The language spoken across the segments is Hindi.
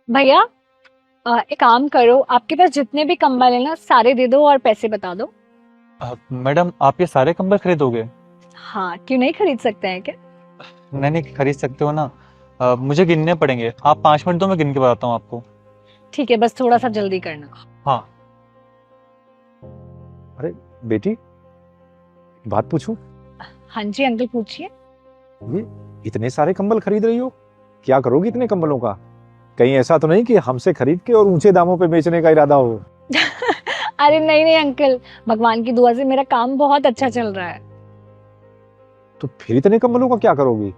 भैया, एक काम करो, आपके पास जितने भी कंबल है ना सारे दे दो और पैसे बता दो। मैडम आप ये सारे कंबल खरीदोगे? हाँ, क्यों नहीं खरीद सकते हैं क्या? नहीं नहीं, खरीद सकते हो ना। मुझे गिनने पड़ेंगे, आप 5 मिनट दो, मैं गिन के बताता हूँ आपको। ठीक है, बस थोड़ा सा जल्दी करना। हाँ। अरे बेटी, बात पूछूं? हाँ जी अंकल, पूछिए। ये इतने सारे कंबल खरीद रही हो, क्या करोगी इतने कंबलों का? कहीं ऐसा तो नहीं कि हमसे खरीद के और ऊंचे दामों पे बेचने का इरादा हो? अरे नहीं नहीं अंकल, भगवान की दुआ से मेरा काम बहुत अच्छा चल रहा है। तो फिर इतने कंबलों का क्या करोगी?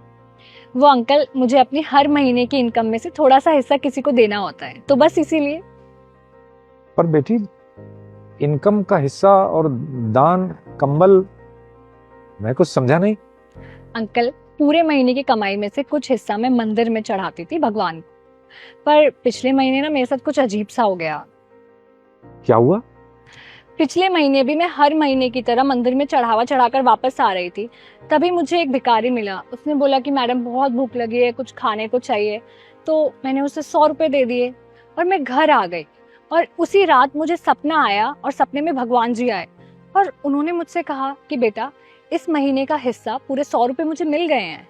वो अंकल, मुझे अपनी हर महीने की इनकम में से थोड़ा सा हिस्सा किसी को देना होता है, तो बस इसीलिए। पर बेटी, इनकम का हिस्सा और दान, कंबल, मैं कुछ समझा नहीं। अंकल, पूरे महीने की कमाई में से कुछ हिस्सा मैं मंदिर में चढ़ाती थी भगवान को। पर पिछले महीने ना मेरे साथ कुछ अजीब सा हो गया। क्या हुआ? पिछले महीने भी मैं हर महीने की तरह मंदिर में चढ़ावा चढ़ाकर वापस आ रही थी। तभी मुझे एक भिखारी मिला। उसने बोला कि मैडम बहुत भूख लगी है, कुछ खाने को चाहिए। तो मैंने उसे 100 रुपए दे दिए और मैं घर आ गई। और उसी रात मुझे सपना आया और सपने में भगवान जी आए। और उन्होंने मुझसे कहा कि बेटा, इस महीने का हिस्सा पूरे 100 रुपए मुझे मिल गए हैं।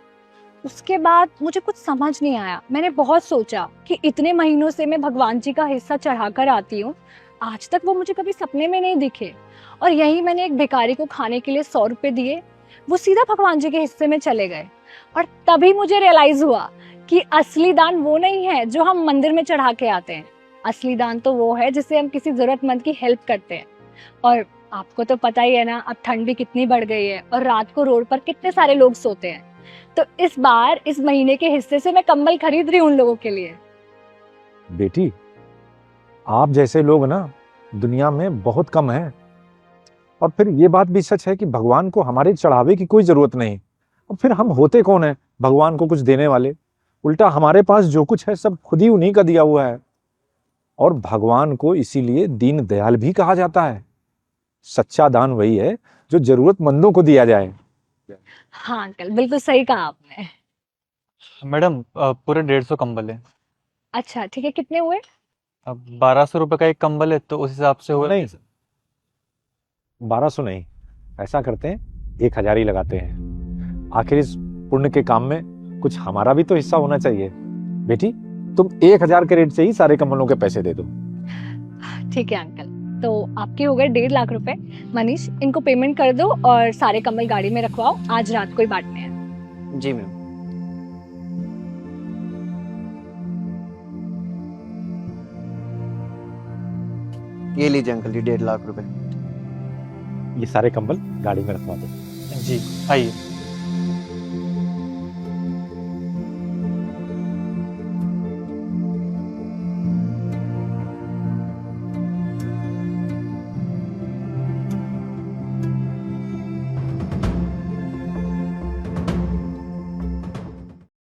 उसके बाद मुझे कुछ समझ नहीं आया। मैंने बहुत सोचा कि इतने महीनों से मैं भगवान जी का हिस्सा चढ़ाकर आती हूँ, आज तक वो मुझे कभी सपने में नहीं दिखे। और यही मैंने एक भिखारी को खाने के लिए 100 रुपए दिए, वो सीधा भगवान जी के हिस्से में चले गए। और तभी मुझे रियलाइज हुआ कि असली दान वो नहीं है जो हम मंदिर में चढ़ा के आते हैं। असली दान तो वो है जिससे हम किसी जरूरतमंद की हेल्प करते हैं। और आपको तो पता ही है ना, अब ठंड भी कितनी बढ़ गई है और रात को रोड पर कितने सारे लोग सोते हैं। तो इस बार इस महीने के हिस्से से मैं कंबल खरीद रही हूँ उन लोगों के लिए। बेटी, आप जैसे लोग ना दुनिया में बहुत कम हैं। और फिर ये बात भी सच है कि भगवान को हमारे चढ़ावे की कोई जरूरत नहीं। और फिर हम होते कौन है भगवान को कुछ देने वाले? उल्टा हमारे पास जो कुछ है सब खुद ही उन्हीं का दिया हुआ है। और भगवान को इसीलिए दीन दयाल भी कहा जाता है। सच्चा दान वही है जो जरूरतमंदों को दिया जाए। हाँ अंकल, बिल्कुल सही कहा आपने। मैडम पूरे 150 कंबल है। अच्छा ठीक है, कितने हुए? अब 1200 रुपये का एक कंबल है, तो उस हिसाब से हुआ। नहीं, 1200 नहीं, ऐसा करते हैं 1000 ही लगाते हैं। आखिर इस पुण्य के काम में कुछ हमारा भी तो हिस्सा होना चाहिए। बेटी, तुम 1000 के रेट से ही सारे कंबलों के पैसे दे दो। ठीक है अंकल, तो आपके हो गए 1.5 लाख रुपए। मनीष, इनको पेमेंट कर दो और सारे कंबल गाड़ी में रखवाओ, आज रात को ही बांटने हैं। जी मैम। ये लीजिए अंकल जी, 1.5 लाख रुपए। ये सारे कंबल गाड़ी में रखवा दो। जी, आइए।